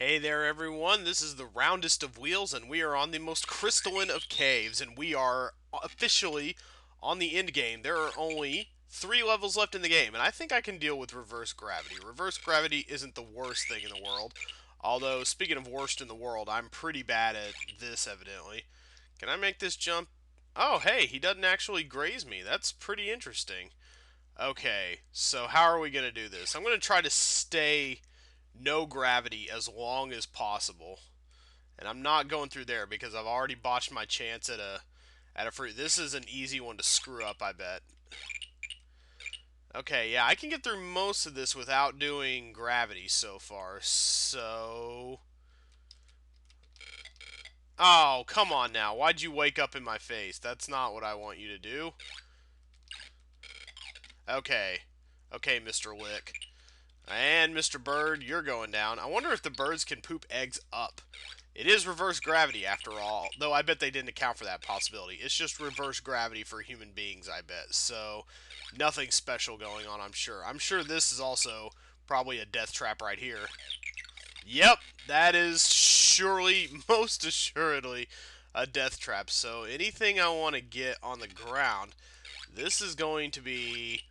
Hey there, everyone. This is the roundest of wheels, and we are on the most crystalline of caves, and we are officially on the end game. There are only 3 levels left in the game, and I think I can deal with reverse gravity. Reverse gravity isn't the worst thing in the world, although, speaking of worst in the world, I'm pretty bad at this, evidently. Can I make this jump? Oh, hey, he doesn't actually graze me. That's pretty interesting. Okay, so how are we going to do this? I'm going to try to stay no gravity as long as possible. And I'm not going through there because I've already botched my chance at a fruit. This is an easy one to screw up, I bet. Okay, yeah, I can get through most of this without doing gravity so far. So, oh, come on now. Why'd you wake up in my face? That's not what I want you to do. Okay. Okay, Mr. Lick. And Mr. Bird, you're going down. I wonder if the birds can poop eggs up. It is reverse gravity after all, though I bet they didn't account for that possibility. It's just reverse gravity for human beings, I bet. So, nothing special going on, I'm sure. I'm sure this is also probably a death trap right here. Yep, that is surely, most assuredly, a death trap. So, anything I want to get on the ground, this is going to be...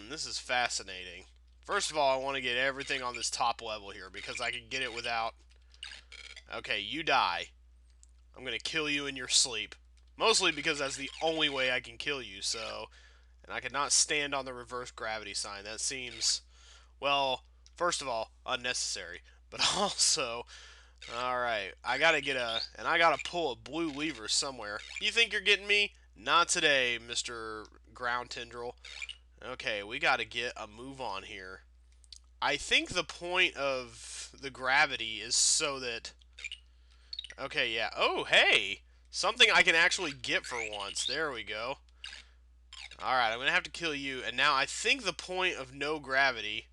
this is fascinating. First of all, I want to get everything on this top level here because I can get it without... Okay, you die. I'm going to kill you in your sleep. Mostly because that's the only way I can kill you, so... And I cannot stand on the reverse gravity sign. That seems, well, first of all, unnecessary. But also, alright, I gotta get a... And I gotta pull a blue lever somewhere. You think you're getting me? Not today, Mr. Ground Tendril. Okay, we gotta get a move on here. I think the point of the gravity is so that... Okay, yeah. Oh, hey! Something I can actually get for once. There we go. Alright, I'm going to have to kill you. And now I think the point of no gravity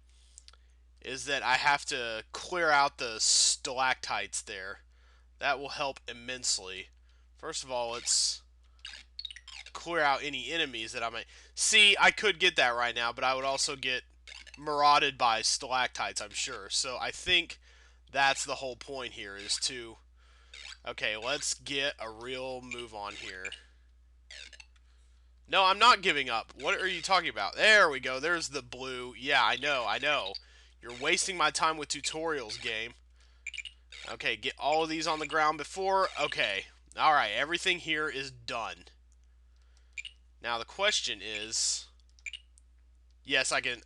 is that I have to clear out the stalactites there. That will help immensely. First of all, let's clear out any enemies that I might... See, I could get that right now, but I would also get marauded by stalactites, I'm sure. So I think that's the whole point here, is to... Okay, let's get a real move on here. No, I'm not giving up. What are you talking about? There we go. There's the blue. Yeah, I know, I know. You're wasting my time with tutorials, game. Okay, get all of these on the ground before... Okay. Alright, everything here is done. Now, the question is... Yes, I can...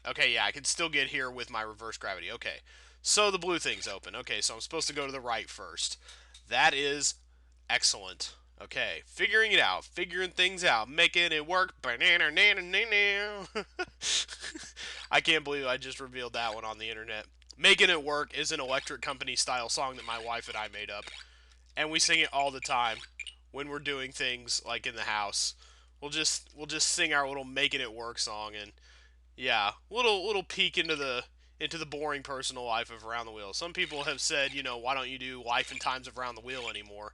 Okay, yeah, I can still get here with my reverse gravity. Okay. So, the blue thing's open. Okay, so I'm supposed to go to the right first. That is excellent. Okay, figuring it out, figuring things out, making it work. I can't believe I just revealed that one on the internet. Making It Work is an Electric Company style song that my wife and I made up. And we sing it all the time when we're doing things like in the house. We'll just sing our little Making It Work song, and yeah, little peek into the boring personal life of Around the Wheel. Some people have said, why don't you do Life and Times of Around the Wheel anymore?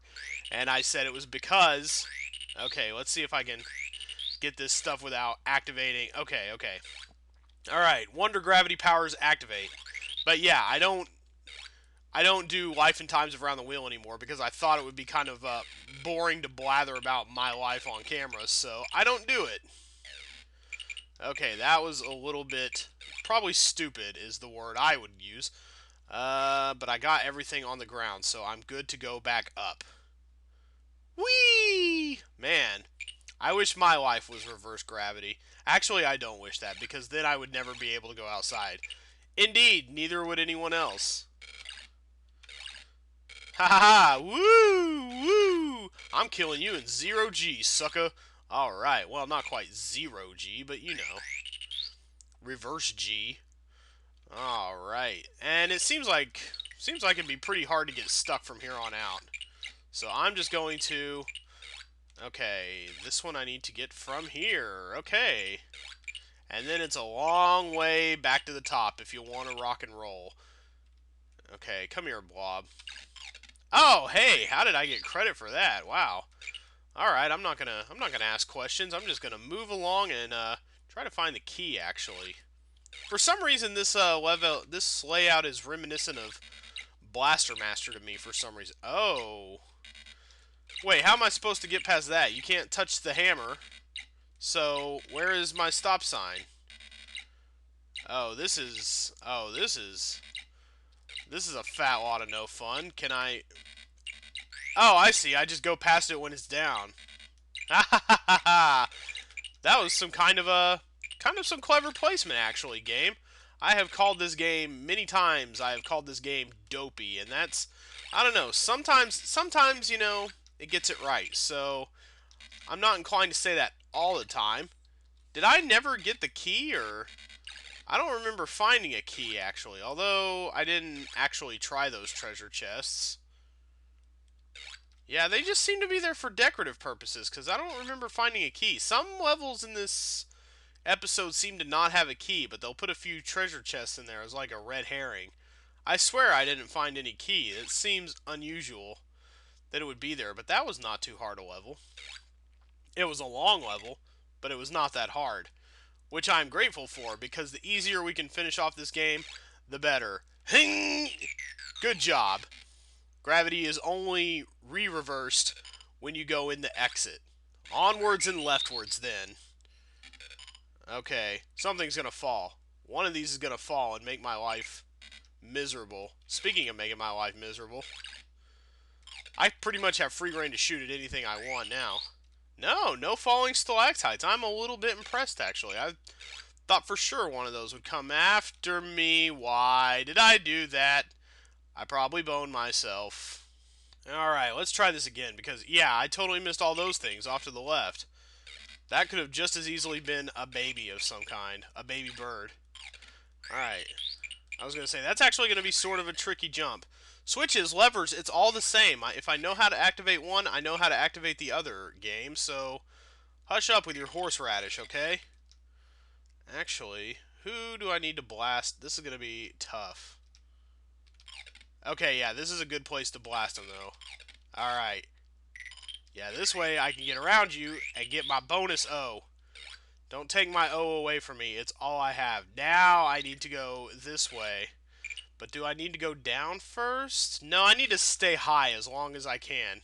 And I said it was because... Okay, let's see if I can get this stuff without activating... Okay, okay. Alright, Wonder Gravity Powers activate. But yeah, I don't do Life and Times of Around the Wheel anymore because I thought it would be kind of boring to blather about my life on camera, so I don't do it. Okay, that was a little bit... Probably stupid is the word I would use. But I got everything on the ground, so I'm good to go back up. Whee! Man, I wish my life was reverse gravity. Actually, I don't wish that, because then I would never be able to go outside. Indeed, neither would anyone else. Ha ha ha! Woo! Woo! I'm killing you in 0G, sucker. Alright, well, not quite 0G, but you know. Reverse G. Alright. And it seems like it'd be pretty hard to get stuck from here on out. So I'm just going to... Okay, this one I need to get from here. Okay. And then it's a long way back to the top if you want to rock and roll. Okay, come here, Blob. Oh, hey, how did I get credit for that? Wow. Alright, I'm not gonna ask questions. I'm just gonna move along and try to find the key, actually. For some reason, this layout is reminiscent of Blaster Master to me for some reason. Oh. Wait, how am I supposed to get past that? You can't touch the hammer. So, where is my stop sign? Oh, this is... Oh, this is... This is a fat lot of no fun. Can I... Oh, I see. I just go past it when it's down. Ha ha ha ha ha! That was some kind of a... Kind of some clever placement, actually, game. I have called this game many times. I have called this game dopey, and that's... I don't know. Sometimes, you know, it gets it right. So, I'm not inclined to say that all the time. Did I never get the key, or... I don't remember finding a key, actually. Although, I didn't actually try those treasure chests. Yeah, they just seem to be there for decorative purposes, because I don't remember finding a key. Some levels in this episode seem to not have a key, but they'll put a few treasure chests in there as like a red herring. I swear I didn't find any key. It seems unusual that it would be there, but that was not too hard a level. It was a long level, but it was not that hard, which I'm grateful for, because the easier we can finish off this game, the better. Good job. Gravity is only re-reversed when you go in the exit. Onwards and leftwards, then. Okay, something's gonna fall. One of these is gonna fall and make my life miserable. Speaking of making my life miserable, I pretty much have free reign to shoot at anything I want now. No falling stalactites. I'm a little bit impressed, actually. I thought for sure one of those would come after me. Why did I do that? I probably boned myself. Alright, let's try this again, because, yeah, I totally missed all those things off to the left. That could have just as easily been a baby of some kind. A baby bird. Alright. I was going to say, that's actually going to be sort of a tricky jump. Switches, levers, it's all the same. If I know how to activate one, I know how to activate the other game, so hush up with your horseradish, okay? Actually, who do I need to blast? This is going to be tough. Okay, yeah, this is a good place to blast him, though. Alright. Yeah, this way I can get around you and get my bonus O. Don't take my O away from me. It's all I have. Now I need to go this way. But do I need to go down first? No, I need to stay high as long as I can.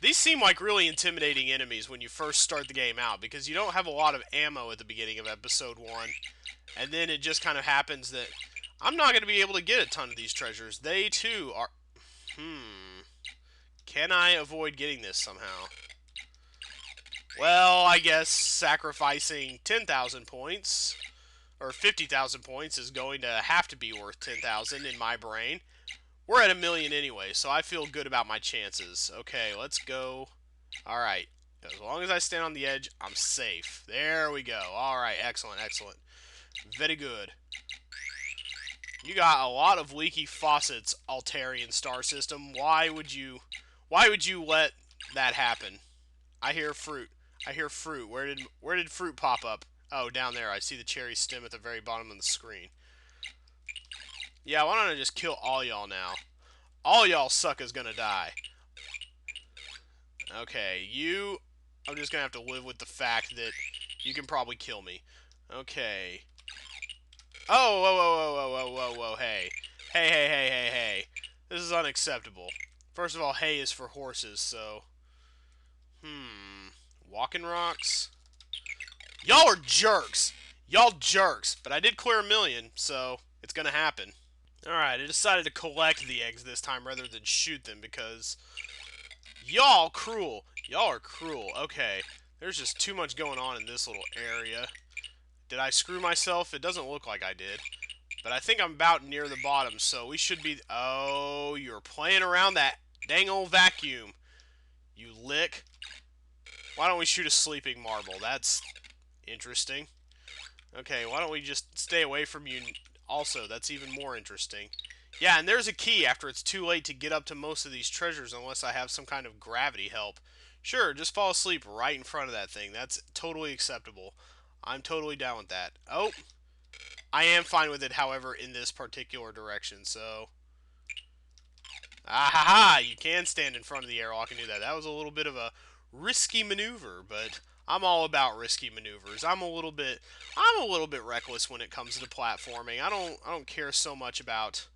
These seem like really intimidating enemies when you first start the game out, because you don't have a lot of ammo at the beginning of episode 1. And then it just kind of happens that I'm not going to be able to get a ton of these treasures. They, too, are... Can I avoid getting this somehow? Well, I guess sacrificing 10,000 points, or 50,000 points, is going to have to be worth 10,000 in my brain. We're at 1,000,000 anyway, so I feel good about my chances. Okay, let's go. Alright, as long as I stand on the edge, I'm safe. There we go. Alright, excellent, excellent. Very good. You got a lot of leaky faucets, Altarian star system. Why would you let that happen? I hear fruit. I hear fruit. Where did fruit pop up? Oh, down there. I see the cherry stem at the very bottom of the screen. Yeah, why don't I just kill all y'all now? All y'all suckers gonna die. Okay, you... I'm just gonna have to live with the fact that you can probably kill me. Okay. Oh, whoa, whoa, whoa, whoa, whoa, whoa, whoa, hey. Hey, hey, hey, hey, hey. This is unacceptable. First of all, hay is for horses, so... Walking rocks? Y'all are jerks! Y'all jerks! But I did clear 1,000,000, so it's gonna happen. Alright, I decided to collect the eggs this time rather than shoot them, because... Y'all cruel! Y'all are cruel. Okay, there's just too much going on in this little area. Did I screw myself? It doesn't look like I did. But I think I'm about near the bottom, so we should be... Oh, you're playing around that dang old vacuum. You lick. Why don't we shoot a sleeping marble? That's interesting. Okay, why don't we just stay away from you also? That's even more interesting. Yeah, and there's a key after it's too late to get up to most of these treasures unless I have some kind of gravity help. Sure, just fall asleep right in front of that thing. That's totally acceptable. I'm totally down with that. Oh, I am fine with it, however, in this particular direction, so... Ah ha ha! You can stand in front of the airlock and do that. That was a little bit of a risky maneuver, but I'm all about risky maneuvers. I'm a little bit reckless when it comes to platforming. I don't care so much about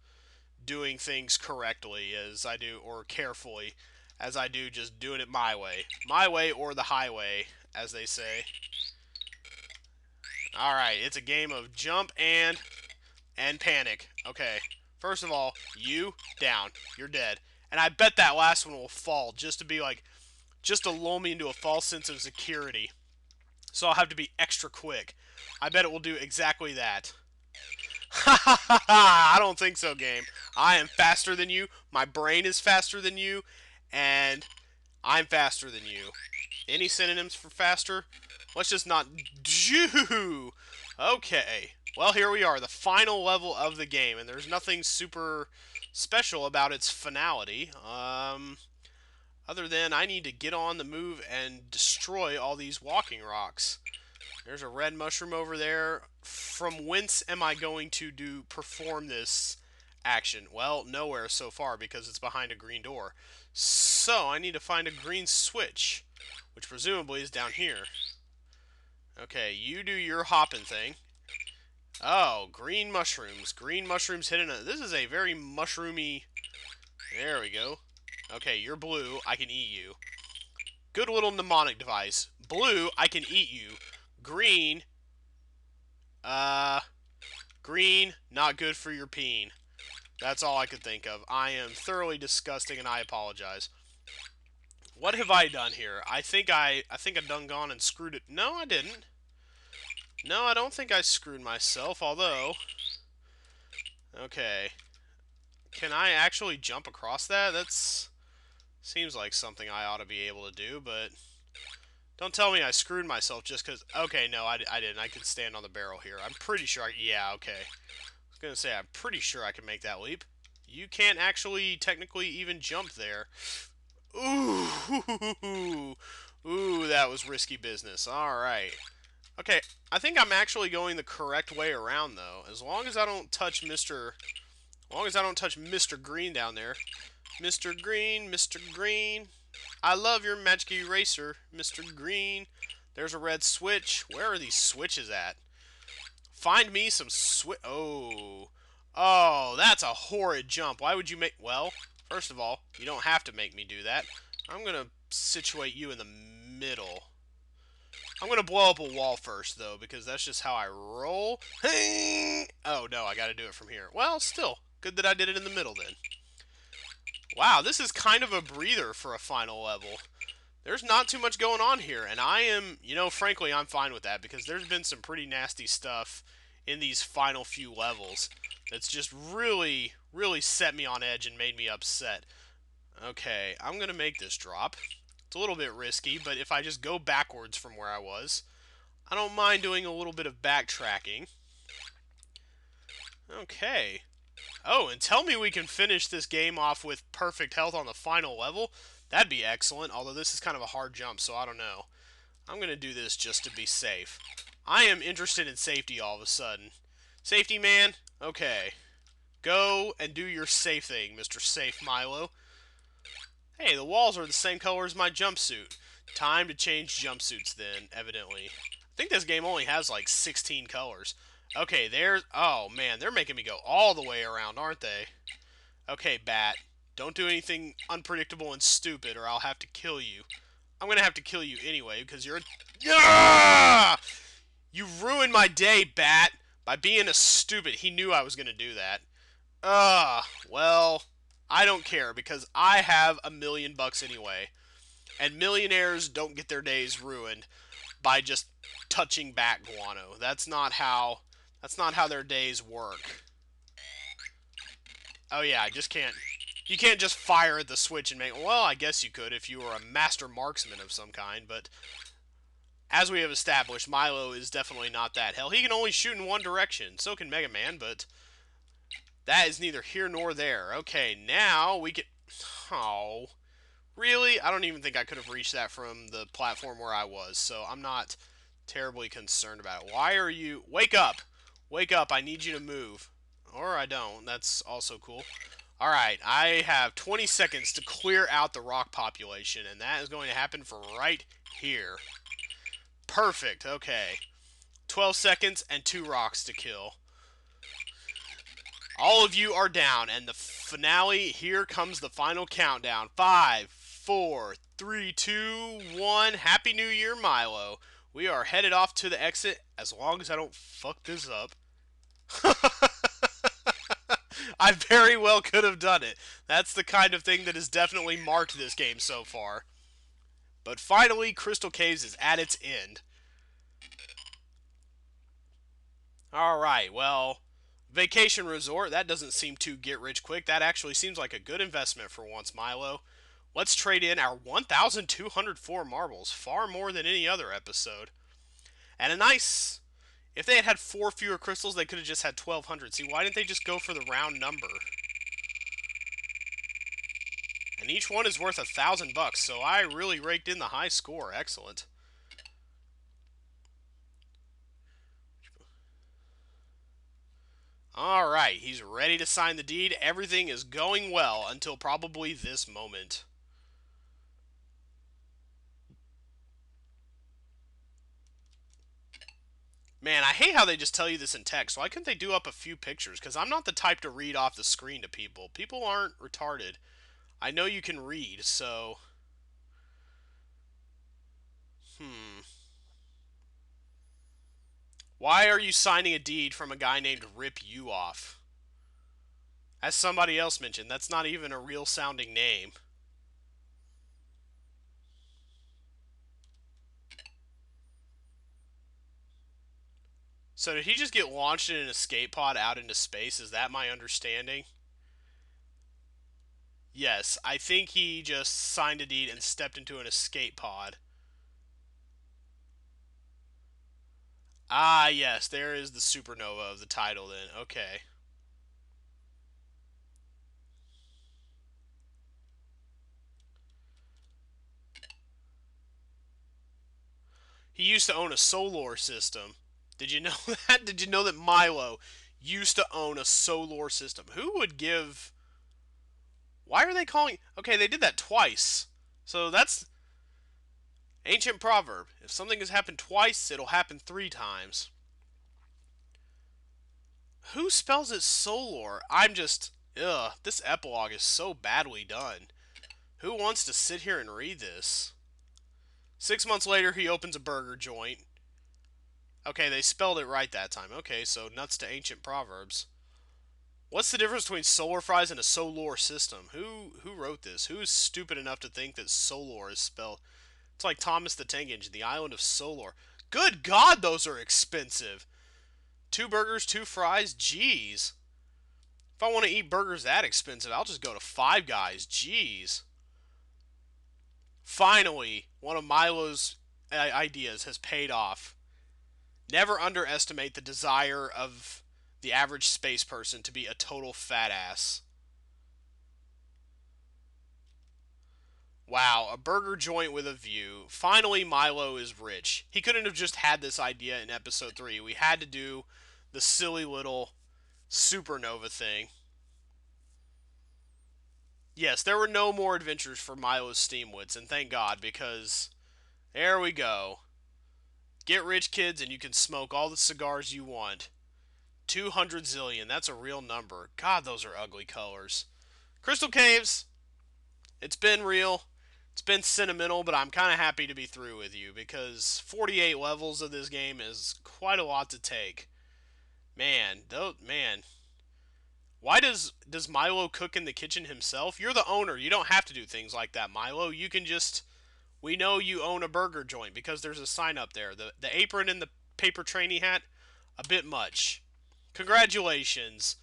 doing things correctly as I do, or carefully, as I do just doing it my way. My way or the highway, as they say. Alright, it's a game of jump and panic. Okay, first of all, you, down. You're dead. And I bet that last one will fall, just to be like, just to lull me into a false sense of security. So I'll have to be extra quick. I bet it will do exactly that. Ha ha ha ha! I don't think so, game. I am faster than you, my brain is faster than you, and I'm faster than you. Any synonyms for faster? Let's just not do. Okay. Well, here we are, the final level of the game, and there's nothing super special about its finality. Other than I need to get on the move and destroy all these walking rocks. There's a red mushroom over there. From whence am I going to perform this action? Well, nowhere so far because it's behind a green door. So I need to find a green switch, which presumably is down here. Okay, you do your hopping thing. Oh, green mushrooms. Green mushrooms hidden. This is a very mushroomy. There we go. Okay, you're blue. I can eat you. Good little mnemonic device. Blue, I can eat you. Green, green, not good for your peen. That's all I could think of. I am thoroughly disgusting, and I apologize. What have I done here? I think I done gone and screwed it. No, I didn't. No, I don't think I screwed myself, although... Okay. Can I actually jump across that? That's... Seems like something I ought to be able to do, but... Don't tell me I screwed myself just because... Okay, no, I didn't. I can stand on the barrel here. I'm pretty sure I... Yeah, okay. I was going to say, I'm pretty sure I can make that leap. You can't actually technically even jump there. Ooh, ooh, that was risky business. Alright. Okay, I think I'm actually going the correct way around, though. As long as I don't touch Mr. As long as I don't touch Mr. Green down there. Mr. Green, Mr. Green. I love your magic eraser, Mr. Green. There's a red switch. Where are these switches at? Find me some switch. Oh. Oh, that's a horrid jump. Why would you make... Well, first of all, you don't have to make me do that. I'm going to situate you in the middle. I'm going to blow up a wall first, though, because that's just how I roll. Oh, no, I got to do it from here. Well, still, good that I did it in the middle, then. Wow, this is kind of a breather for a final level. There's not too much going on here, and I am, frankly, I'm fine with that, because there's been some pretty nasty stuff in these final few levels that's just really, really set me on edge and made me upset. Okay, I'm going to make this drop. It's a little bit risky, but if I just go backwards from where I was, I don't mind doing a little bit of backtracking. Okay. Oh, and tell me we can finish this game off with perfect health on the final level. That'd be excellent, although this is kind of a hard jump, so I don't know. I'm going to do this just to be safe. I am interested in safety all of a sudden. Safety man? Okay. Go and do your safe thing, Mr. Safe Mylo. Hey, the walls are the same color as my jumpsuit. Time to change jumpsuits then, evidently. I think this game only has like 16 colors. Okay, there's... Oh, man, they're making me go all the way around, aren't they? Okay, Bat. Don't do anything unpredictable and stupid, or I'll have to kill you. I'm gonna have to kill you anyway, because you're a... Ah! You ruined my day, Bat, by being a stupid. He knew I was gonna do that. Well... I don't care, because I have $1,000,000 anyway. And millionaires don't get their days ruined by just touching bat guano. That's not how their days work. Oh yeah, I just can't... You can't just fire at the switch and make... Well, I guess you could if you were a master marksman of some kind, but... As we have established, Mylo is definitely not that. Hell, he can only shoot in one direction. So can Mega Man, but... That is neither here nor there. Okay, now we can... Oh. Really? I don't even think I could have reached that from the platform where I was, so I'm not terribly concerned about it. Why are you... Wake up! Wake up, I need you to move. Or I don't. That's also cool. Alright, I have 20 seconds to clear out the rock population, and that is going to happen for right here. Perfect. Okay. 12 seconds and 2 rocks to kill. All of you are down, and the finale, here comes the final countdown. 5, 4, 3, 2, 1. Happy New Year, Mylo. We are headed off to the exit, as long as I don't fuck this up. I very well could have done it. That's the kind of thing that has definitely marked this game so far. But finally, Crystal Caves is at its end. Alright, well, vacation resort, that doesn't seem too get rich quick. That actually seems like a good investment for once, Mylo. Let's trade in our 1,204 marbles, far more than any other episode. And a nice... If they had had 4 fewer crystals, they could have just had 1,200. See, why didn't they just go for the round number? And each one is worth $1,000, so I really raked in the high score. Excellent. Alright, he's ready to sign the deed. Everything is going well until probably this moment. Man, I hate how they just tell you this in text. Why couldn't they do up a few pictures? Because I'm not the type to read off the screen to people. People aren't retarded. I know you can read, so... Why are you signing a deed from a guy named Rip You Off? As somebody else mentioned, that's not even a real sounding name. So did he just get launched in an escape pod out into space? Is that my understanding? Yes, I think he just signed a deed and stepped into an escape pod. Ah, yes, there is the supernova of the title then. Okay. He used to own a solar system. Did you know that? Did you know that Mylo used to own a solar system? Who would give... Why are they calling... Okay, they did that twice. So that's... Ancient proverb. If something has happened twice, it'll happen 3 times. Who spells it solar? I'm just... Ugh, this epilogue is so badly done. Who wants to sit here and read this? 6 months later, he opens a burger joint. Okay, they spelled it right that time. Okay, so nuts to ancient proverbs. What's the difference between solar fries and a solar system? Who wrote this? Who is stupid enough to think that solar is spelled... It's like Thomas the Tank Engine, the island of Solar. Good God, those are expensive. 2 burgers, 2 fries, jeez. If I want to eat burgers that expensive, I'll just go to Five Guys, jeez. Finally, one of Mylo's ideas has paid off. Never underestimate the desire of the average space person to be a total fat ass. Wow, a burger joint with a view. Finally, Mylo is rich. He couldn't have just had this idea in episode 3. We had to do the silly little supernova thing. Yes, there were no more adventures for Mylo's Steamwits, and thank God, because there we go. Get rich, kids, and you can smoke all the cigars you want. 200 zillion, that's a real number. God, those are ugly colors. Crystal Caves, it's been real. It's been sentimental, but I'm kind of happy to be through with you because 48 levels of this game is quite a lot to take. Man. Why does Mylo cook in the kitchen himself? You're the owner. You don't have to do things like that, Mylo. You can just... We know you own a burger joint because there's a sign up there. The apron and the paper trainee hat, a bit much. Congratulations.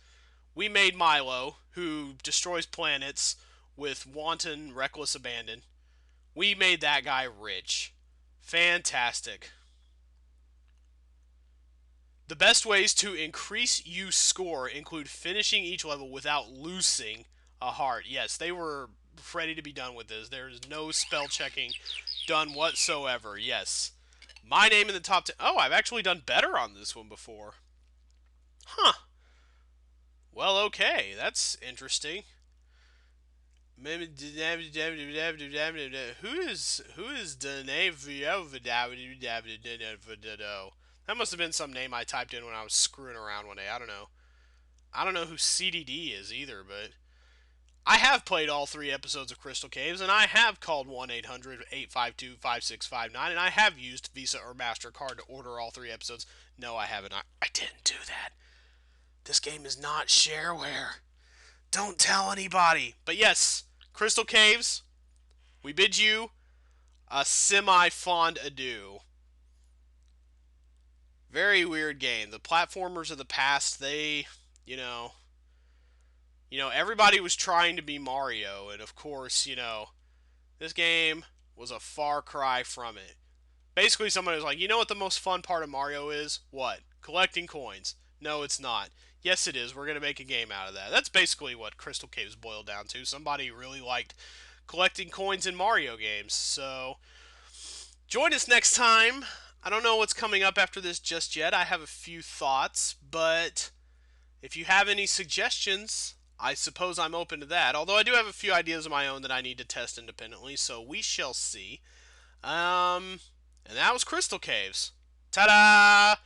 We made Mylo, who destroys planets with wanton, reckless abandon. We made that guy rich. Fantastic. The best ways to increase you score include finishing each level without losing a heart. Yes, they were ready to be done with this. There's no spell checking done whatsoever. Yes. My name in the top 10. Oh, I've actually done better on this one before. Huh. Well, okay. That's interesting. Who is the name? That must have been some name I typed in when I was screwing around one day. I don't know. I don't know who CDD is either, but I have played all 3 episodes of Crystal Caves, and I have called 1-800-852-5659, and I have used Visa or MasterCard to order all 3 episodes. No, I haven't. I didn't do that. This game is not shareware. Don't tell anybody. But yes, Crystal Caves, we bid you a semi-fond adieu. Very weird game. The platformers of the past, you know, everybody was trying to be Mario, and of course, this game was a far cry from it. Basically, somebody was like, you know what the most fun part of Mario is? What? Collecting coins. No, it's not. Yes, it is. We're going to make a game out of that. That's basically what Crystal Caves boiled down to. Somebody really liked collecting coins in Mario games. So, join us next time. I don't know what's coming up after this just yet. I have a few thoughts, but if you have any suggestions, I suppose I'm open to that. Although I do have a few ideas of my own that I need to test independently, so we shall see. And that was Crystal Caves. Ta-da!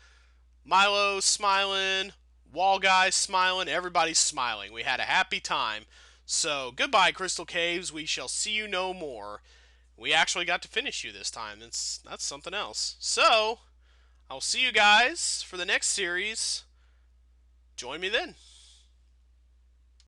Mylo smiling, Wall Guy smiling, everybody's smiling. We had a happy time. So, goodbye, Crystal Caves. We shall see you no more. We actually got to finish you this time. That's something else. So, I'll see you guys for the next series. Join me then.